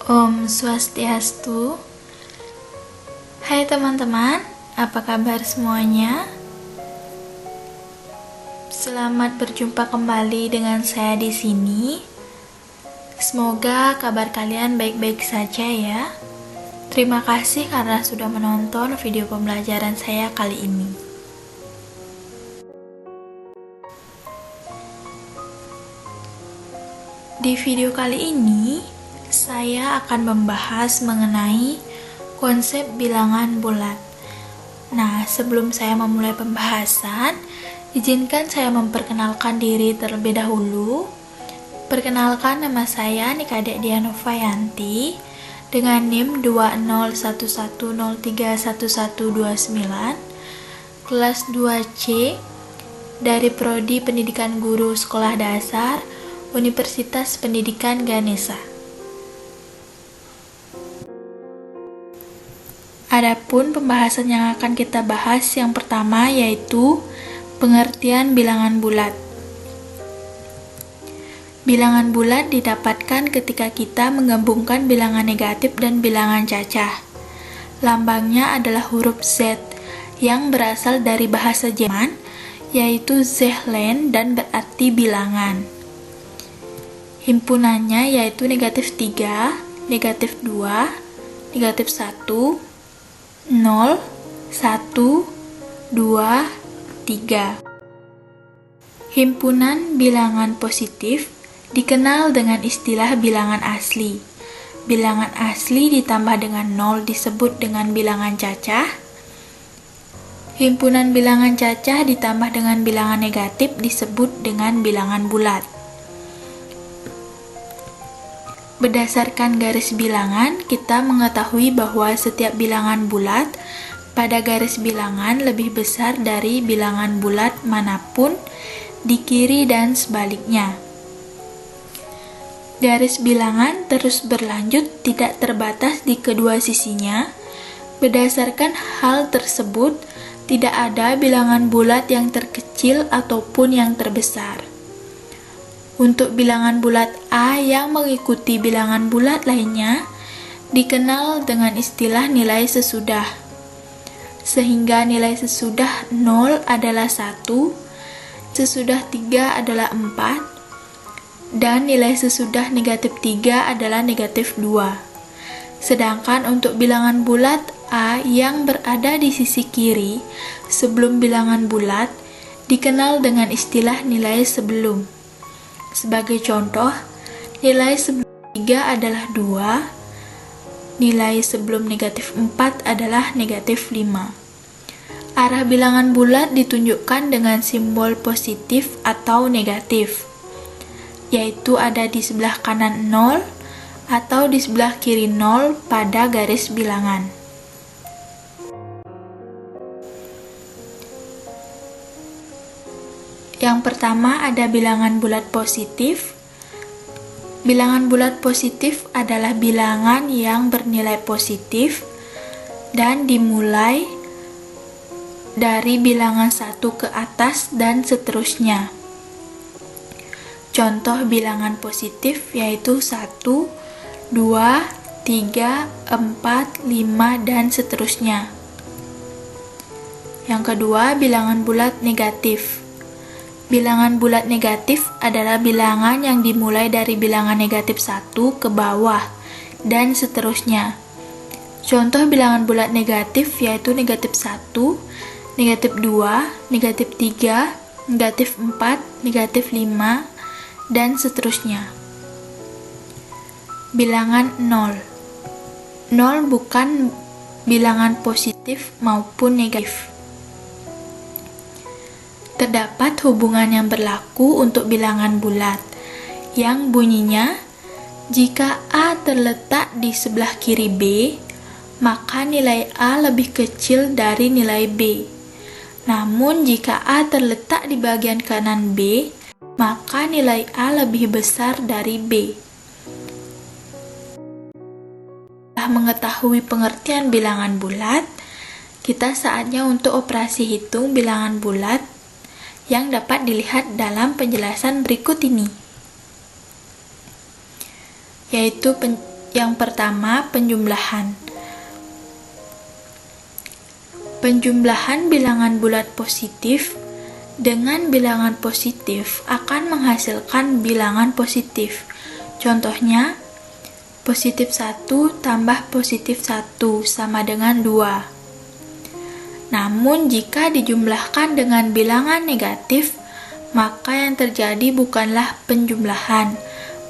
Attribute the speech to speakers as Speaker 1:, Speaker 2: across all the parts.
Speaker 1: Om Swastiastu. Hai teman-teman, apa kabar semuanya? Selamat berjumpa kembali dengan saya di sini. Semoga kabar kalian baik-baik saja ya. Terima kasih karena sudah menonton video pembelajaran saya kali ini. Di video kali ini, saya akan membahas mengenai konsep bilangan bulat. Nah, sebelum saya memulai pembahasan, izinkan saya memperkenalkan diri terlebih dahulu. Perkenalkan, nama saya Nikadek Dianovayanti dengan NIM 2011031129, kelas 2C dari Prodi Pendidikan Guru Sekolah Dasar Universitas Pendidikan Ganesha. Adapun pembahasan yang akan kita bahas yang pertama yaitu pengertian bilangan bulat. Bilangan bulat didapatkan ketika kita menggabungkan bilangan negatif dan bilangan cacah. Lambangnya adalah huruf Z yang berasal dari bahasa Jerman, yaitu Zahlen dan berarti bilangan. Himpunannya yaitu negatif 3, negatif 2, negatif 1, 0, 1, 2, 3. Himpunan bilangan positif dikenal dengan istilah bilangan asli. Bilangan asli ditambah dengan 0 disebut dengan bilangan cacah. Himpunan bilangan cacah ditambah dengan bilangan negatif disebut dengan bilangan bulat. Berdasarkan garis bilangan, kita mengetahui bahwa setiap bilangan bulat pada garis bilangan lebih besar dari bilangan bulat manapun di kiri dan sebaliknya. Garis bilangan terus berlanjut tidak terbatas di kedua sisinya. Berdasarkan hal tersebut, tidak ada bilangan bulat yang terkecil ataupun yang terbesar. Untuk bilangan bulat A yang mengikuti bilangan bulat lainnya dikenal dengan istilah nilai sesudah. Sehingga nilai sesudah 0 adalah 1, sesudah 3 adalah 4, dan nilai sesudah negatif 3 adalah negatif 2. Sedangkan untuk bilangan bulat A yang berada di sisi kiri sebelum bilangan bulat dikenal dengan istilah nilai sebelum. Sebagai contoh, nilai sebelum 3 adalah 2, nilai sebelum negatif 4 adalah negatif 5. Arah bilangan bulat ditunjukkan dengan simbol positif atau negatif, yaitu ada di sebelah kanan 0 atau di sebelah kiri 0 pada garis bilangan. Yang pertama ada bilangan bulat positif. Bilangan bulat positif adalah bilangan yang bernilai positif dan dimulai dari bilangan 1 ke atas dan seterusnya. Contoh bilangan positif yaitu 1, 2, 3, 4, 5, dan seterusnya. Yang kedua, bilangan bulat negatif. Bilangan bulat negatif adalah bilangan yang dimulai dari bilangan negatif 1 ke bawah dan seterusnya. Contoh bilangan bulat negatif yaitu negatif 1, negatif 2, negatif 3, negatif 4, negatif 5, dan seterusnya. Bilangan 0. 0 bukan bilangan positif maupun negatif. Terdapat hubungan yang berlaku untuk bilangan bulat, yang bunyinya, jika A terletak di sebelah kiri B, maka nilai A lebih kecil dari nilai B. Namun jika A terletak di bagian kanan B, maka nilai A lebih besar dari B. Setelah mengetahui pengertian bilangan bulat, kita saatnya untuk operasi hitung bilangan bulat yang dapat dilihat dalam penjelasan berikut ini. yaitu yang pertama, penjumlahan. Penjumlahan bilangan bulat positif dengan bilangan positif akan menghasilkan bilangan positif. Contohnya, positif 1 tambah positif 1 sama dengan 2. Namun, jika dijumlahkan dengan bilangan negatif, maka yang terjadi bukanlah penjumlahan,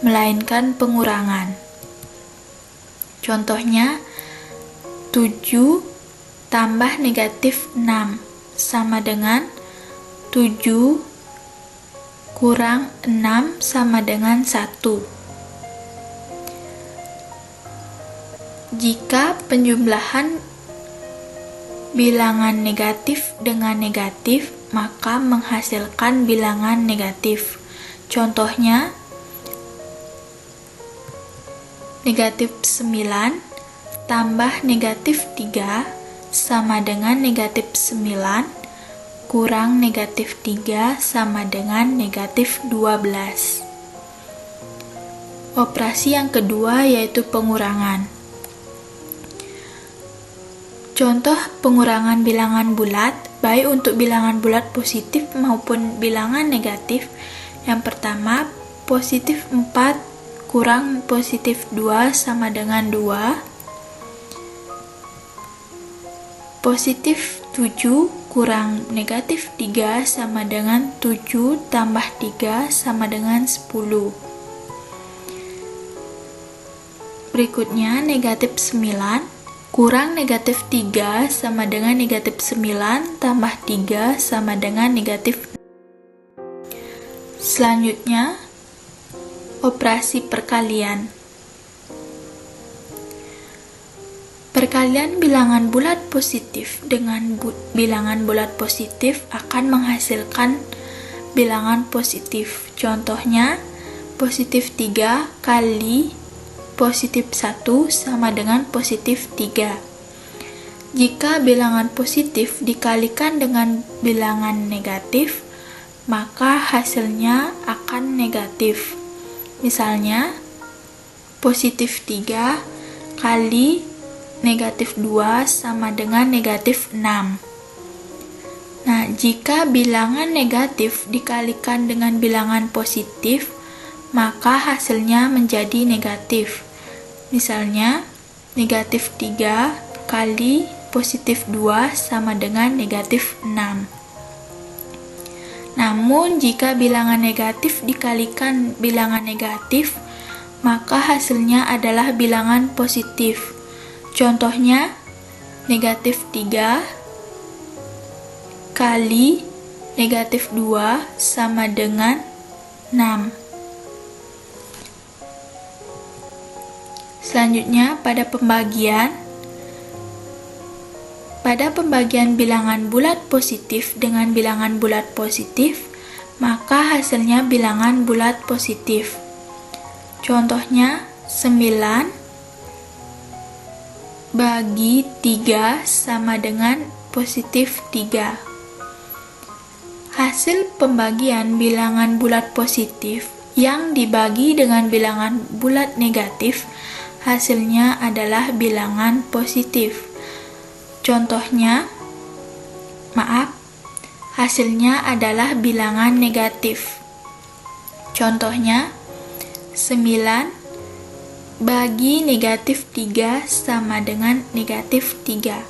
Speaker 1: melainkan pengurangan. Contohnya, 7 tambah negatif 6 sama dengan 7 kurang 6 sama dengan 1. Jika penjumlahan bilangan negatif dengan negatif, maka menghasilkan bilangan negatif. Contohnya, negatif 9 tambah negatif 3 sama dengan negatif 9 kurang negatif 3 sama dengan negatif 12. Operasi yang kedua yaitu pengurangan. Contoh pengurangan bilangan bulat, baik untuk bilangan bulat positif maupun bilangan negatif. Yang pertama, positif 4 kurang positif 2 sama dengan 2. Positif 7 kurang negatif 3 sama dengan 7 tambah 3 sama dengan 10. Berikutnya, negatif 9 kurang negatif 3 sama dengan negatif 9 tambah 3 sama dengan negatif. Selanjutnya, operasi perkalian. Perkalian bilangan bulat positif dengan bilangan bulat positif akan menghasilkan bilangan positif. Contohnya, positif 3 kali positif 1 sama dengan positif 3. Jika bilangan positif dikalikan dengan bilangan negatif, maka hasilnya akan negatif. Misalnya, positif 3 kali negatif 2 sama dengan negatif 6. Nah, jika bilangan negatif dikalikan dengan bilangan positif, maka hasilnya menjadi negatif. Misalnya, negatif 3 kali positif 2 sama dengan negatif 6. Namun, jika bilangan negatif dikalikan bilangan negatif, maka hasilnya adalah bilangan positif. Contohnya, negatif 3 kali negatif 2 sama dengan 6. Selanjutnya, pada pembagian bilangan bulat positif dengan bilangan bulat positif, maka hasilnya bilangan bulat positif. Contohnya, 9 bagi 3 sama dengan positif 3. Hasil pembagian bilangan bulat positif yang dibagi dengan bilangan bulat negatif, hasilnya adalah bilangan positif. Contohnya, hasilnya adalah bilangan negatif. Contohnya, 9 bagi negatif 3 sama dengan negatif 3.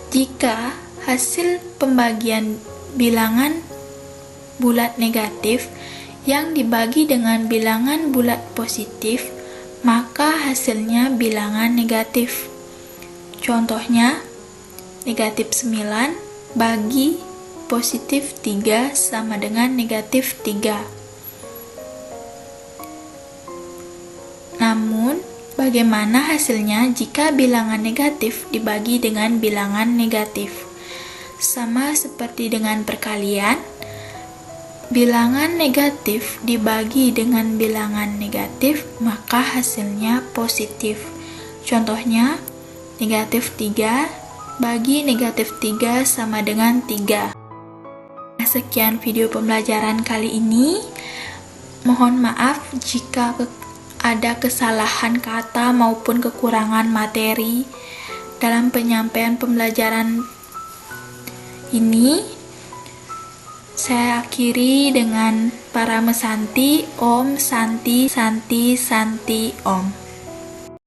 Speaker 1: Jika hasil pembagian bilangan bulat negatif yang dibagi dengan bilangan bulat positif, maka hasilnya bilangan negatif. Contohnya, negatif 9 bagi positif 3 sama dengan negatif 3. Namun, bagaimana hasilnya jika bilangan negatif dibagi dengan bilangan negatif? Sama seperti dengan perkalian, bilangan negatif dibagi dengan bilangan negatif, maka hasilnya positif. Contohnya, negatif 3 bagi negatif 3 sama dengan 3. Sekian video pembelajaran kali ini. Mohon maaf jika ada kesalahan kata maupun kekurangan materi dalam penyampaian pembelajaran ini. Saya akhiri dengan para mesanti. Om Santi Santi Santi Om.